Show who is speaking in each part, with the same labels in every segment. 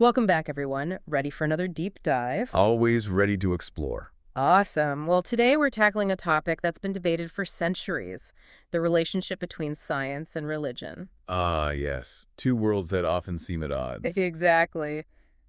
Speaker 1: Welcome back, everyone. Ready for another deep dive?
Speaker 2: Always ready to explore.
Speaker 1: Awesome. Well, today we're tackling a topic that's been debated for centuries, the relationship between science and religion.
Speaker 2: Ah, yes. Two worlds that often seem at odds.
Speaker 1: Exactly.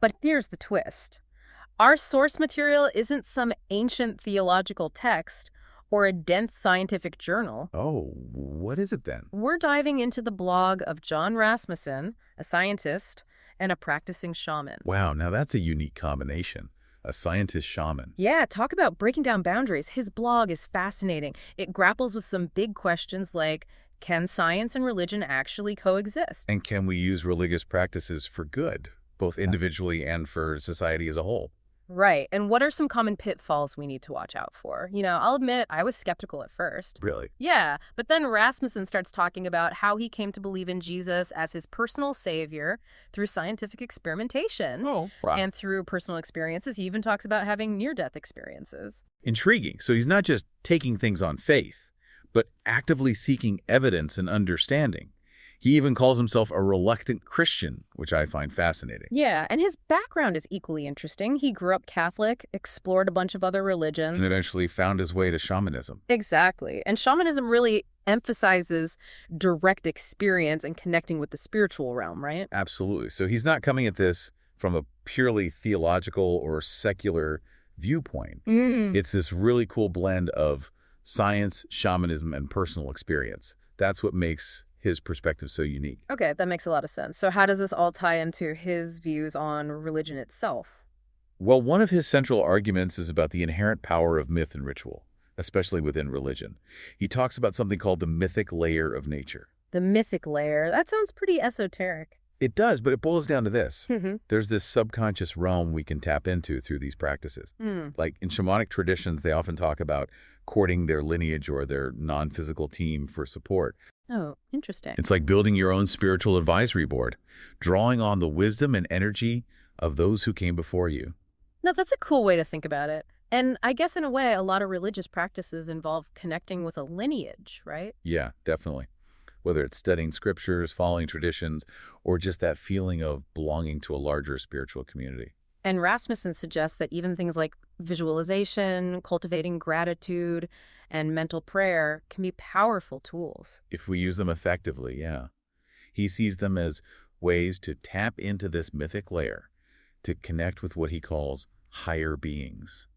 Speaker 1: But here's the twist. Our source material isn't some ancient theological text or a dense scientific journal.
Speaker 2: Oh, what is it then?
Speaker 1: We're diving into the blog of Jon Rasmussen, a scientist and a practicing shaman.
Speaker 2: Wow, now that's a unique combination. A scientist shaman.
Speaker 1: Yeah, talk about breaking down boundaries. His blog is fascinating. It grapples with some big questions like, can science and religion actually coexist?
Speaker 2: And can we use religious practices for good, both individually and for society as a whole?
Speaker 1: Right. And what are some common pitfalls we need to watch out for? I'll admit I was skeptical at first.
Speaker 2: Really?
Speaker 1: Yeah, but then Rasmussen starts talking about how he came to believe in Jesus as his personal savior through scientific experimentation.
Speaker 2: Oh, wow.
Speaker 1: And through personal experiences. He even talks about having near-death experiences.
Speaker 2: Intriguing. So he's not just taking things on faith, but actively seeking evidence and understanding. He even calls himself a reluctant Christian, which I find fascinating.
Speaker 1: Yeah, and his background is equally interesting. He grew up Catholic, explored a bunch of other religions.
Speaker 2: And eventually found his way to shamanism.
Speaker 1: Exactly. And shamanism really emphasizes direct experience and connecting with the spiritual realm, right?
Speaker 2: Absolutely. So he's not coming at this from a purely theological or secular viewpoint. It's this really cool blend of science, shamanism, and personal experience. That's what makes his perspective so unique.
Speaker 1: Okay, that makes a lot of sense. So how does this all tie into his views on religion itself?
Speaker 2: Well, one of his central arguments is about the inherent power of myth and ritual, especially within religion. He talks about something called the mythic layer of nature.
Speaker 1: The mythic layer, that sounds pretty esoteric.
Speaker 2: It does, but it boils down to this.
Speaker 1: Mm-hmm.
Speaker 2: There's this subconscious realm we can tap into through these practices. Like in shamanic traditions, they often talk about courting their lineage or their non-physical team for support.
Speaker 1: Oh, interesting.
Speaker 2: It's like building your own spiritual advisory board, drawing on the wisdom and energy of those who came before you.
Speaker 1: No, that's a cool way to think about it. And I guess in a way, a lot of religious practices involve connecting with a lineage, right?
Speaker 2: Yeah, definitely. Whether it's studying scriptures, following traditions, or just that feeling of belonging to a larger spiritual community.
Speaker 1: And Rasmussen suggests that even things like visualization, cultivating gratitude, and mental prayer can be powerful tools.
Speaker 2: If we use them effectively, yeah. He sees them as ways to tap into this mythic layer, to connect with what he calls higher beings.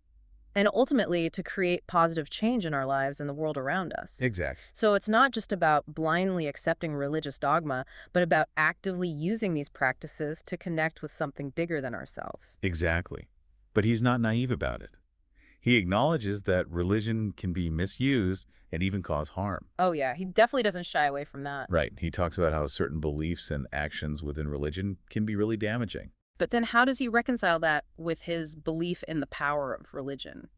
Speaker 1: And ultimately, to create positive change in our lives and the world around us.
Speaker 2: Exactly.
Speaker 1: So it's not just about blindly accepting religious dogma, but about actively using these practices to connect with something bigger than ourselves.
Speaker 2: Exactly. But he's not naive about it. He acknowledges that religion can be misused and even cause harm.
Speaker 1: Oh yeah, he definitely doesn't shy away from that.
Speaker 2: Right. He talks about how certain beliefs and actions within religion can be really damaging.
Speaker 1: But then how does he reconcile that with his belief in the power of religion?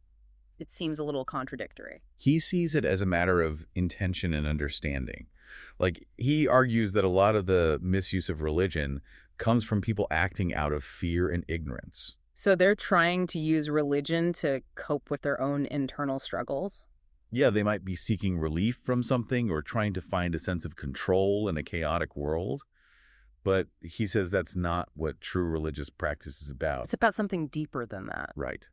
Speaker 1: It seems a little contradictory.
Speaker 2: He sees it as a matter of intention and understanding. Like, he argues that a lot of the misuse of religion comes from people acting out of fear and ignorance.
Speaker 1: So they're trying to use religion to cope with their own internal struggles?
Speaker 2: Yeah, they might be seeking relief from something or trying to find a sense of control in a chaotic world. But he says that's not what true religious practice is about.
Speaker 1: It's about something deeper than that.
Speaker 2: Right.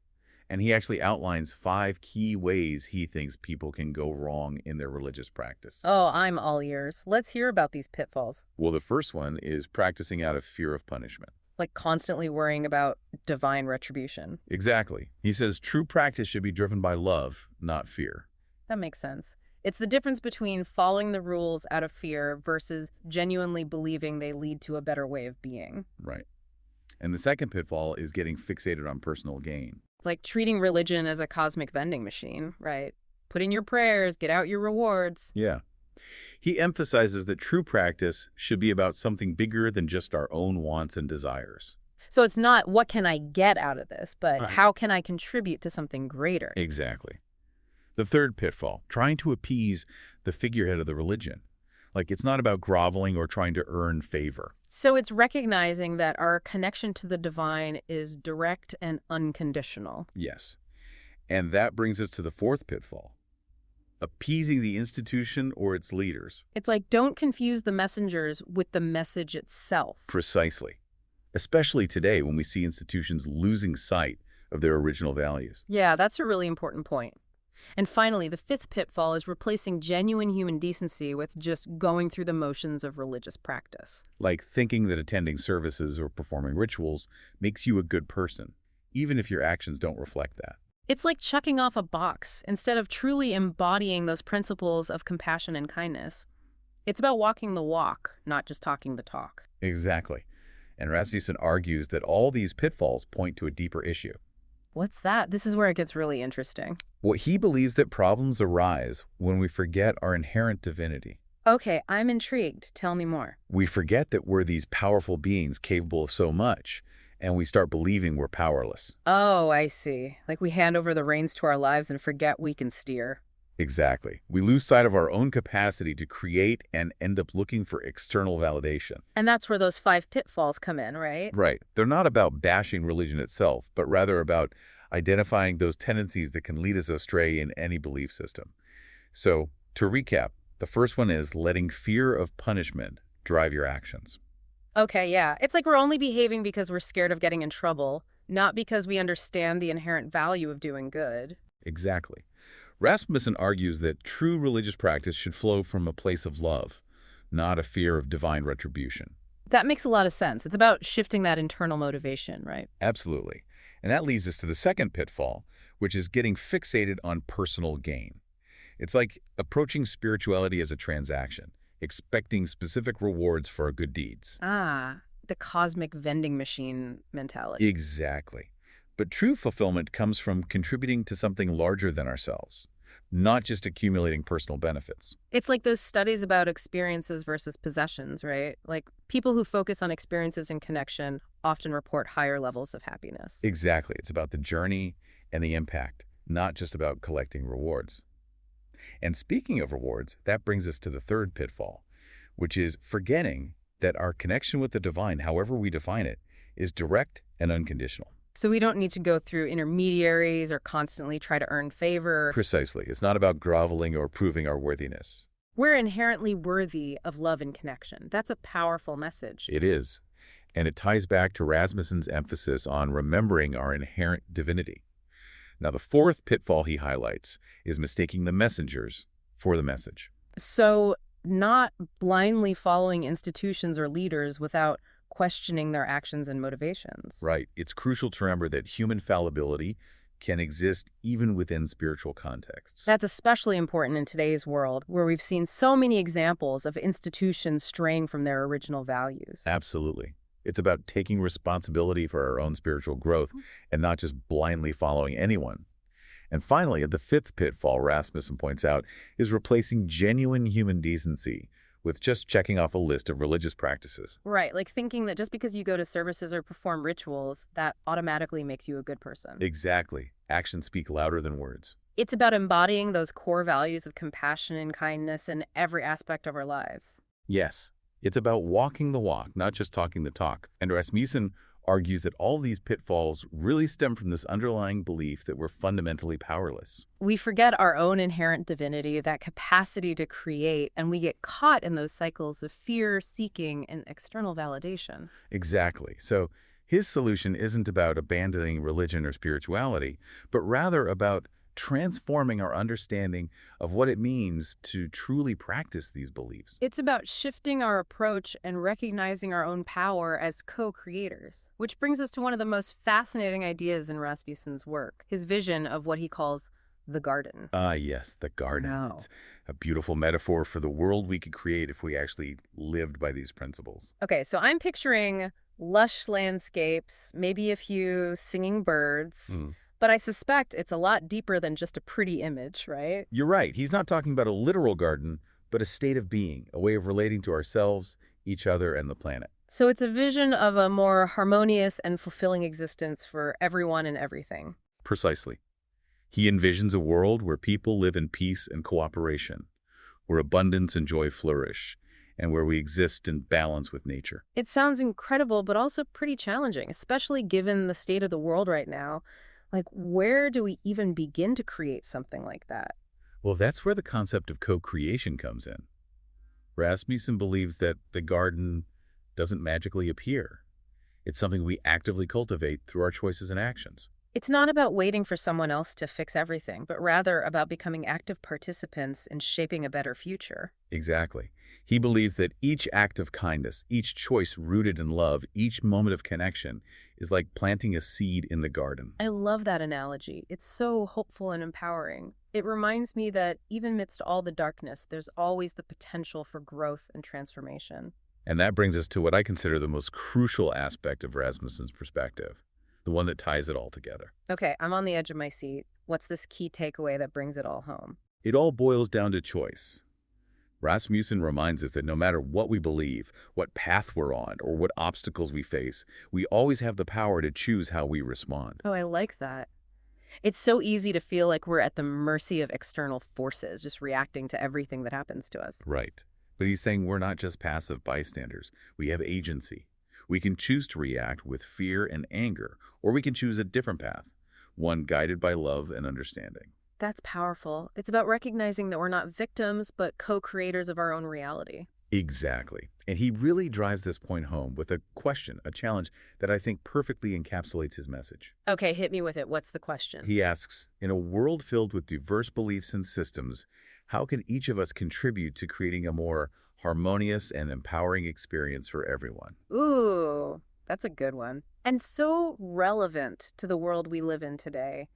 Speaker 2: And he actually outlines 5 key ways he thinks people can go wrong in their religious practice.
Speaker 1: Oh, I'm all ears. Let's hear about these pitfalls.
Speaker 2: Well, the first one is practicing out of fear of punishment.
Speaker 1: Like constantly worrying about divine retribution.
Speaker 2: Exactly. He says true practice should be driven by love, not fear.
Speaker 1: That makes sense. It's the difference between following the rules out of fear versus genuinely believing they lead to a better way of being.
Speaker 2: Right. And the second pitfall is getting fixated on personal gain.
Speaker 1: Like treating religion as a cosmic vending machine, right? Put in your prayers, get out your rewards.
Speaker 2: Yeah. He emphasizes that true practice should be about something bigger than just our own wants and desires.
Speaker 1: So it's not what can I get out of this, but
Speaker 2: Right.
Speaker 1: how can I contribute to something greater?
Speaker 2: Exactly. The third pitfall, trying to appease the figurehead of the religion. Like, it's not about groveling or trying to earn favor.
Speaker 1: So it's recognizing that our connection to the divine is direct and unconditional.
Speaker 2: Yes. And that brings us to the fourth pitfall, appeasing the institution or its leaders.
Speaker 1: It's like, don't confuse the messengers with the message itself.
Speaker 2: Precisely. especially today when we see institutions losing sight of their original values.
Speaker 1: Yeah, that's a really important point. And finally, the fifth pitfall is replacing genuine human decency with just going through the motions of religious practice.
Speaker 2: Like thinking that attending services or performing rituals makes you a good person, even if your actions don't reflect that.
Speaker 1: It's like checking off a box instead of truly embodying those principles of compassion and kindness. It's about walking the walk, not just talking the talk.
Speaker 2: Exactly. And Rasmussen argues that all these pitfalls point to a deeper issue.
Speaker 1: What's that? This is where it gets really interesting.
Speaker 2: What he believes that problems arise when we forget our inherent divinity.
Speaker 1: Okay, I'm intrigued. Tell me more.
Speaker 2: We forget that we're these powerful beings capable of so much, and we start believing we're powerless.
Speaker 1: Oh, I see. Like we hand over the reins to our lives and forget we can steer.
Speaker 2: Exactly. We lose sight of our own capacity to create and end up looking for external validation.
Speaker 1: And that's where those five pitfalls come in, right?
Speaker 2: Right. They're not about bashing religion itself, but rather about identifying those tendencies that can lead us astray in any belief system. So, to recap, the first one is letting fear of punishment drive your actions.
Speaker 1: Okay, yeah. It's like we're only behaving because we're scared of getting in trouble, not because we understand the inherent value of doing good.
Speaker 2: Exactly. Rasmussen argues that true religious practice should flow from a place of love, not a fear of divine retribution.
Speaker 1: That makes a lot of sense. It's about shifting that internal motivation, right?
Speaker 2: Absolutely. And that leads us to the second pitfall, which is getting fixated on personal gain. It's like approaching spirituality as a transaction, expecting specific rewards for our good deeds.
Speaker 1: Ah, the cosmic vending machine mentality.
Speaker 2: Exactly. But true fulfillment comes from contributing to something larger than ourselves, not just accumulating personal benefits.
Speaker 1: It's like those studies about experiences versus possessions, right? Like people who focus on experiences and connection often report higher levels of happiness.
Speaker 2: Exactly. It's about the journey and the impact, not just about collecting rewards. And speaking of rewards, that brings us to the third pitfall, which is forgetting that our connection with the divine, however we define it, is direct and unconditional.
Speaker 1: So we don't need to go through intermediaries or constantly try to earn favor.
Speaker 2: Precisely. It's not about groveling or proving our worthiness.
Speaker 1: We're inherently worthy of love and connection. That's a powerful message.
Speaker 2: It is. And it ties back to Rasmussen's emphasis on remembering our inherent divinity. Now, the fourth pitfall he highlights is mistaking the messengers for the message.
Speaker 1: So not blindly following institutions or leaders without questioning their actions and motivations.
Speaker 2: Right. It's crucial to remember that human fallibility can exist even within spiritual contexts.
Speaker 1: That's especially important in today's world, where we've seen so many examples of institutions straying from their original values.
Speaker 2: Absolutely. It's about taking responsibility for our own spiritual growth and not just blindly following anyone. And finally, the fifth pitfall Rasmussen points out is replacing genuine human decency with just checking off a list of religious practices.
Speaker 1: Right, like thinking that just because you go to services or perform rituals, that automatically makes you a good person.
Speaker 2: Exactly. Actions speak louder than words.
Speaker 1: It's about embodying those core values of compassion and kindness in every aspect of our lives.
Speaker 2: Yes, it's about walking the walk, not just talking the talk. And Rasmussen argues that all these pitfalls really stem from this underlying belief that we're fundamentally powerless.
Speaker 1: We forget our own inherent divinity, that capacity to create, and we get caught in those cycles of fear, seeking, and external validation.
Speaker 2: Exactly. So his solution isn't about abandoning religion or spirituality, but rather about transforming our understanding of what it means to truly practice these beliefs.
Speaker 1: It's about shifting our approach and recognizing our own power as co-creators, which brings us to one of the most fascinating ideas in Rasmussen's work, his vision of what he calls the garden.
Speaker 2: Ah, yes, the garden.
Speaker 1: Wow.
Speaker 2: It's a beautiful metaphor for the world we could create if we actually lived by these principles.
Speaker 1: Okay, so I'm picturing lush landscapes, maybe a few singing birds, but I suspect it's a lot deeper than just a pretty image, right?
Speaker 2: You're right. He's not talking about a literal garden, but a state of being, a way of relating to ourselves, each other, and the planet.
Speaker 1: So it's a vision of a more harmonious and fulfilling existence for everyone and everything.
Speaker 2: Precisely. He envisions a world where people live in peace and cooperation, where abundance and joy flourish, and where we exist in balance with nature.
Speaker 1: It sounds incredible, but also pretty challenging, especially given the state of the world right now. Like, where do we even begin to create something like that?
Speaker 2: Well, that's where the concept of co-creation comes in. Rasmussen believes that the garden doesn't magically appear. It's something we actively cultivate through our choices and actions.
Speaker 1: It's not about waiting for someone else to fix everything, but rather about becoming active participants in shaping a better future.
Speaker 2: Exactly. He believes that each act of kindness, each choice rooted in love, each moment of connection is like planting a seed in the garden.
Speaker 1: I love that analogy. It's so hopeful and empowering. It reminds me that even amidst all the darkness, there's always the potential for growth and transformation.
Speaker 2: And that brings us to what I consider the most crucial aspect of Rasmussen's perspective, the one that ties it all together.
Speaker 1: Okay, I'm on the edge of my seat. What's this key takeaway that brings it all home?
Speaker 2: It all boils down to choice. Rasmussen reminds us that no matter what we believe, what path we're on, or what obstacles we face, we always have the power to choose how we respond.
Speaker 1: Oh, I like that. It's so easy to feel like we're at the mercy of external forces, just reacting to everything that happens to us.
Speaker 2: Right. But he's saying we're not just passive bystanders. We have agency. We can choose to react with fear and anger, or we can choose a different path, one guided by love and understanding.
Speaker 1: That's powerful. It's about recognizing that we're not victims, but co-creators of our own reality.
Speaker 2: Exactly. And he really drives this point home with a question, a challenge that I think perfectly encapsulates his message.
Speaker 1: Okay, hit me with it. What's the question?
Speaker 2: He asks, in a world filled with diverse beliefs and systems, how can each of us contribute to creating a more harmonious and empowering experience for everyone?
Speaker 1: Ooh, that's a good one. And so relevant to the world we live in today.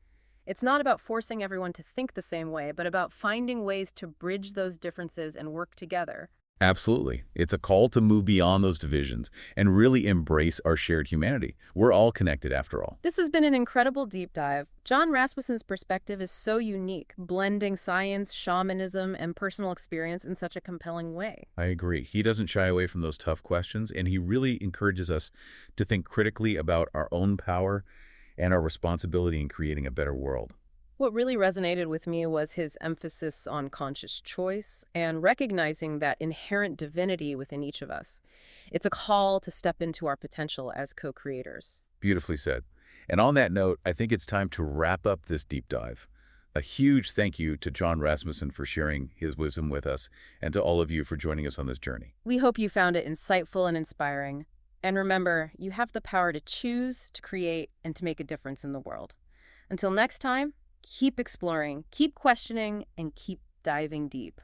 Speaker 1: It's not about forcing everyone to think the same way, but about finding ways to bridge those differences and work together.
Speaker 2: Absolutely. It's a call to move beyond those divisions and really embrace our shared humanity. We're all connected after all.
Speaker 1: This has been an incredible deep dive. John Rasmussen's perspective is so unique, blending science, shamanism, and personal experience in such a compelling way.
Speaker 2: I agree. He doesn't shy away from those tough questions, and he really encourages us to think critically about our own power and our responsibility in creating a better world.
Speaker 1: What really resonated with me was his emphasis on conscious choice and recognizing that inherent divinity within each of us. It's a call to step into our potential as co-creators.
Speaker 2: Beautifully said. And on that note, I think it's time to wrap up this deep dive. A huge thank you to John Rasmussen for sharing his wisdom with us, and to all of you for joining us on this journey.
Speaker 1: We hope you found it insightful and inspiring. And remember, you have the power to choose, to create, and to make a difference in the world. Until next time, keep exploring, keep questioning, and keep diving deep.